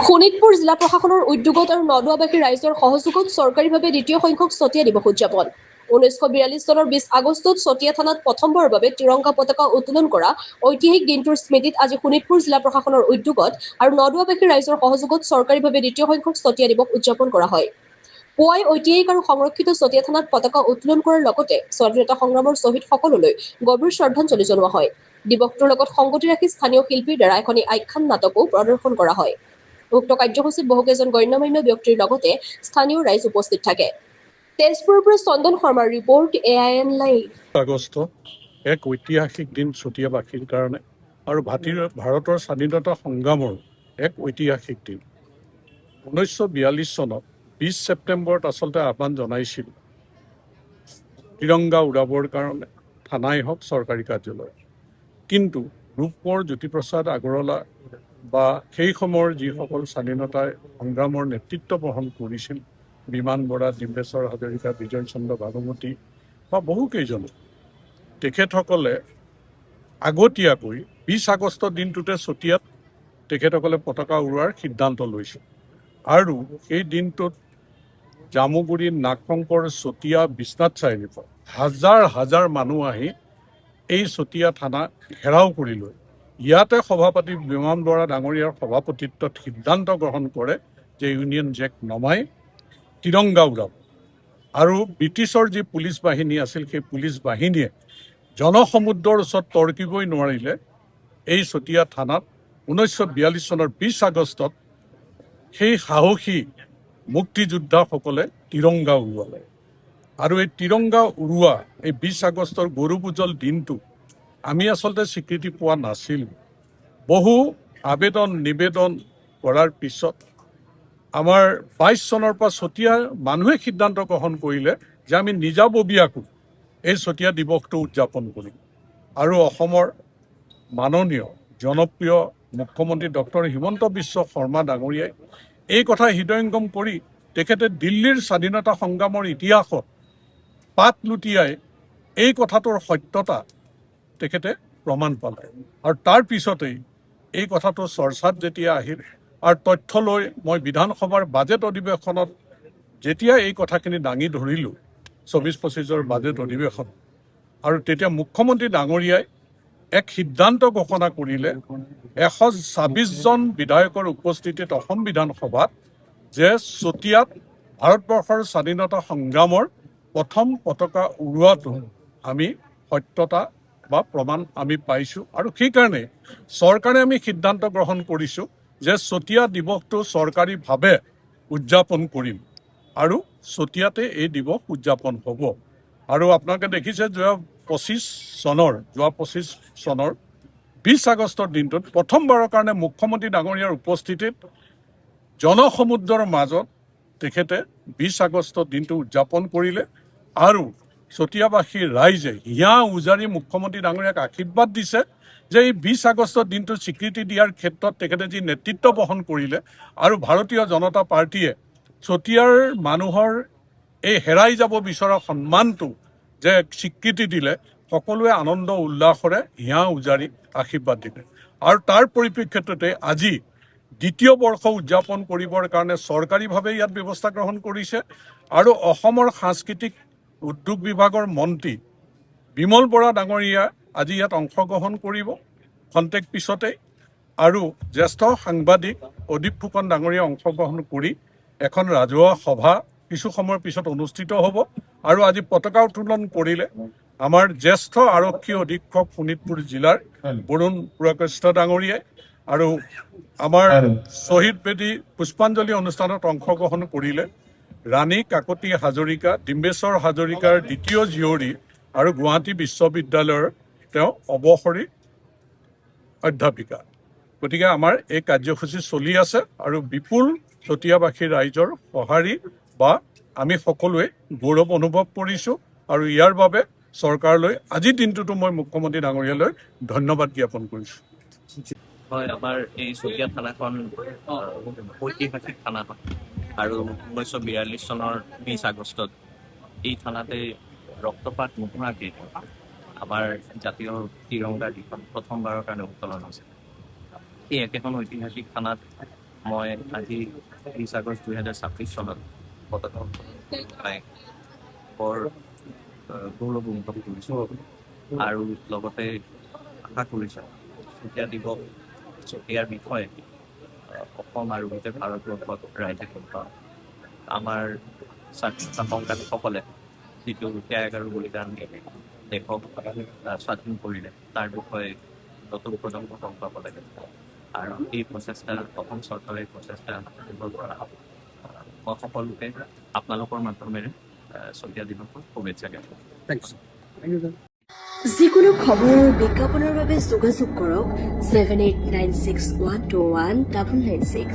শোণিতপুৰ জিলা প্ৰশাসনৰ উদ্যোগত আৰু নদুৱাবাসী ৰাইজৰ সহযোগত চৰকাৰীভাৱে দ্বিতীয় সংখ্যক চতিয়া দিৱস উদযাপন 1942 চনৰ 20 আগষ্টত চতিয়া থানাত প্ৰথমবাৰৰ বাবে তিৰংগা পতাকা উত্তোলন কৰা ঐতিহাসিক দিনটোৰ স্মৃতিত আজি শোণিতপুৰ জিলা প্ৰশাসনৰ উদ্যোগত আৰু নদুৱাবাসী ৰাইজৰ সহযোগত চৰকাৰীভাৱে দ্বিতীয় সংখ্যক চতিয়া দিৱস উদযাপন কৰা হয়। পুৱাই ঐতিহাসিক আৰু সংৰক্ষিত চতিয়া থানাত পতাকা উত্তোলন কৰাৰ লগতে স্বাধীনতা সংগ্ৰামৰ শ্বহীদসকললৈ গভীৰ শ্ৰদ্ধাঞ্জলি জনোৱা হয়। দিৱসটোৰ লগত সংগতি ৰাখি স্থানীয় শিল্পীৰ দ্বাৰা এখন আখ্যান নাটকো প্ৰদৰ্শন কৰা হয়। উক্ত কাৰ্যসূচীত বহুকেইজন গণ্যমান্য ব্যক্তিৰ লগতে স্থানীয় ৰাইজ উপস্থিত থাকে। তেজপুৰৰ পৰা চন্দন শৰ্মাৰ ৰিপৰ্ট AIN লাইভ। আগষ্ট এক ঐতিহাসিক দিন চতিয়াবাসীৰ কাৰণে আৰু ভাৰতৰ স্বাধীনতা সংগ্ৰামৰ এক ঐতিহাসিক দিন। 1942 চনত 20 ছেপ্টেম্বৰত আচলতে আহ্বান জনাইছিল তিৰংগা উৰাবৰ কাৰণে থানাই হওক চৰকাৰী কাৰ্যালয়, কিন্তু ৰূপকোঁৱৰ জ্যোতিপ্ৰসাদ আগৰৱালা বা সেই সময়ৰ যিসকল স্বাধীনতা সংগ্ৰামৰ নেতৃত্ব বহন কৰিছিল, বিমান বৰা, ডিম্বেশ্বৰ হাজৰিকা, বিজয় চন্দ্ৰ ভানুমতী বা বহুকেইজনে, তেখেতসকলে আগতীয়াকৈ 20 আগষ্টৰ দিনটোতে চতিয়াত তেখেতসকলে পতাকা উৰুৱাৰ সিদ্ধান্ত লৈছিল আৰু এই দিনটোত জামুগুৰি, নাগশংকৰ, চতিয়া, বিশ্বনাথ চাৰিআলিৰ পৰা হাজাৰ হাজাৰ মানুহ আহি এই চতিয়া থানা ঘেৰাও কৰি লৈ ইয়াতে সভাপতি বিমান বৰা ডাঙৰীয়াৰ সভাপতিত্বত সিদ্ধান্ত গ্ৰহণ কৰে যে ইউনিয়ন জেক নমাই তিৰংগা উৰাব। আৰু ব্ৰিটিছৰ যি পুলিচ বাহিনী আছিল, সেই পুলিচ বাহিনীয়ে জনসমুদ্ৰৰ ওচৰত তৰ্কিবই নোৱাৰিলে এই চতিয়া থানাত 1942 চনৰ 20 আগষ্টত সেই সাহসী মুক্তিযোদ্ধাসকলে তিৰংগা উৰুৱালে। আৰু এই তিৰংগা উৰুৱা এই 20 আগষ্টৰ গৌৰৱোজ্জ্বল দিনটো আমি আচলতে স্বীকৃতি পোৱা নাছিলোঁ। বহু আবেদন নিবেদন কৰাৰ পিছত আমাৰ 22 চনৰ পৰা চতিয়াৰ মানুহে সিদ্ধান্ত গ্ৰহণ কৰিলে যে আমি নিজাববীয়াকৈ এই চতিয়া দিৱসটো উদযাপন কৰিম। আৰু অসমৰ মাননীয় জনপ্ৰিয় মুখ্যমন্ত্ৰী ডক্টৰ হিমন্ত বিশ্ব শৰ্মা ডাঙৰীয়াই এই কথা হৃদয়ংগম কৰি তেখেতে দিল্লীৰ স্বাধীনতা সংগ্ৰামৰ ইতিহাসত পাত লুটিয়াই এই কথাটোৰ সত্যতা তেখেতে প্ৰমাণ পালে। আৰু তাৰ পিছতেই এই কথাটো চৰ্চাত যেতিয়া আহিল আৰু তথ্য লৈ মই বিধানসভাৰ বাজেট অধিৱেশনত যেতিয়া এই কথাখিনি দাঙি ধৰিলোঁ, 24-25ৰ বাজেট অধিৱেশন, আৰু তেতিয়া মুখ্যমন্ত্ৰী ডাঙৰীয়াই এক সিদ্ধান্ত ঘোষণা কৰিলে 126জন বিধায়কৰ উপস্থিতিত অসম বিধানসভাত যে চতিয়াত ভাৰতবৰ্ষৰ স্বাধীনতা সংগ্ৰামৰ প্ৰথম পতাকা উৰুৱাটো আমি সত্যতা বা প্ৰমাণ আমি পাইছোঁ। আৰু সেইকাৰণে চৰকাৰে আমি সিদ্ধান্ত গ্ৰহণ কৰিছোঁ যে চতিয়া দিৱসটো চৰকাৰীভাৱে উদযাপন কৰিম আৰু চতিয়াতে এই দিৱস উদযাপন হ'ব। আৰু আপোনালোকে দেখিছে যোৱা 25 চনৰ 20 আগষ্টৰ দিনটোত প্ৰথমবাৰৰ কাৰণে মুখ্যমন্ত্ৰী ডাঙৰীয়াৰ উপস্থিতিত জনসমুদ্ৰৰ মাজত তেখেতে 20 আগষ্টৰ দিনটো উদযাপন কৰিলে আৰু চতিয়াবাসীৰ ৰাইজে হিয়া উজাৰি মুখ্যমন্ত্ৰী ডাঙৰীয়াক আশীৰ্বাদ দিছে যে এই 20 আগষ্টৰ দিনটো স্বীকৃতি দিয়াৰ ক্ষেত্ৰত তেখেতে যি নেতৃত্ব বহন কৰিলে আৰু ভাৰতীয় জনতা পাৰ্টীয়ে চতিয়াৰ মানুহৰ এই হেৰাই যাব বিচৰা সন্মানটো যে স্বীকৃতি দিলে, সকলোৱে আনন্দ উল্লাসৰে হিয়া উজাৰি আশীৰ্বাদ দিলে। আৰু তাৰ পৰিপ্ৰেক্ষিততে আজি দ্বিতীয় বৰ্ষ উদযাপন কৰিবৰ কাৰণে চৰকাৰীভাৱে ইয়াত ব্যৱস্থা গ্ৰহণ কৰিছে। আৰু অসমৰ সাংস্কৃতিক উদ্যোগ বিভাগৰ মন্ত্ৰী বিমল বৰা ডাঙৰীয়া আজি ইয়াত অংশগ্ৰহণ কৰিব খন্তেক পিছতেই, আৰু জ্যেষ্ঠ সাংবাদিক অদীপ ফুকন ডাঙৰীয়া অংশগ্ৰহণ কৰি এখন ৰাজহুৱা সভা কিছু সময়ৰ পিছত অনুষ্ঠিত হ'ব। আৰু আজি পতাকা উত্তোলন কৰিলে আমাৰ জ্যেষ্ঠ আৰক্ষী অধীক্ষক শোণিতপুৰ জিলাৰ বৰুণ পুৰকায়স্থ ডাঙৰীয়াই, আৰু আমাৰ শ্বহীদ বেদী পুষ্পাঞ্জলি অনুষ্ঠানত অংশগ্ৰহণ কৰিলে ৰাণী কাকতি হাজৰিকা, ডিম্বেশ্বৰ হাজৰিকাৰ দ্বিতীয় জীয়ৰী আৰু গুৱাহাটী বিশ্ববিদ্যালয়ৰ তেওঁ অৱসৰী অধ্যাপিকা। গতিকে আমাৰ এই কাৰ্যসূচী চলি আছে আৰু বিপুল চতিয়াবাসী ৰাইজৰ সঁহাৰি বা আমি সকলোৱে গৌৰৱ অনুভৱ কৰিছোঁ। আৰু ইয়াৰ বাবে চৰকাৰলৈ আজিৰ দিনটোতো মই মুখ্যমন্ত্ৰী ডাঙৰীয়ালৈ ধন্যবাদ জ্ঞাপন কৰিছোঁ। হয়, আমাৰ এই চতিয়া থানাখন ঐতিহাসিক থানা হয় আৰু 1942 চনৰ 20 আগষ্টত এই থানাতে ৰক্তপাত নোহোৱাকৈ আমাৰ জাতীয় তিৰংগা যিখন প্ৰথমবাৰৰ কাৰণে উত্তোলন হৈছে। এই একেখন ঐতিহাসিক থানাত মই আজি 20 আগষ্ট 2026 চনত পতাকা উত্তোলন পাই বৰ গৌৰৱ অনুভৱ কৰিছোঁ আৰু লগতে আশা কৰিছোঁ চতিয়া দিৱস চতিয়াৰ বিষয়ে অসম আৰু গোটেই ভাৰতবৰ্ষত ৰাইজে গম পাওঁ। আমাৰ স্বাধীনতা সংগ্ৰামীসকলে যিটো ত্যাগ আৰু বলিদান দি দেশক স্বাধীন কৰিলে তাৰ বিষয়ে নতুন প্ৰজন্মক গম পাব লাগে আৰু এই প্ৰচেষ্টা অসম চৰকাৰে প্ৰচেষ্টা নিৰ্ভৰ কৰা হ'ব। মই সকলোকে আপোনালোকৰ মাধ্যমেৰে চতিয়া দিৱসৰ শুভেচ্ছা জ্ঞাপন কৰিছোঁ। যিকোনো খবৰ আৰু বিজ্ঞাপনৰ বাবে যোগাযোগ কৰক 7896121996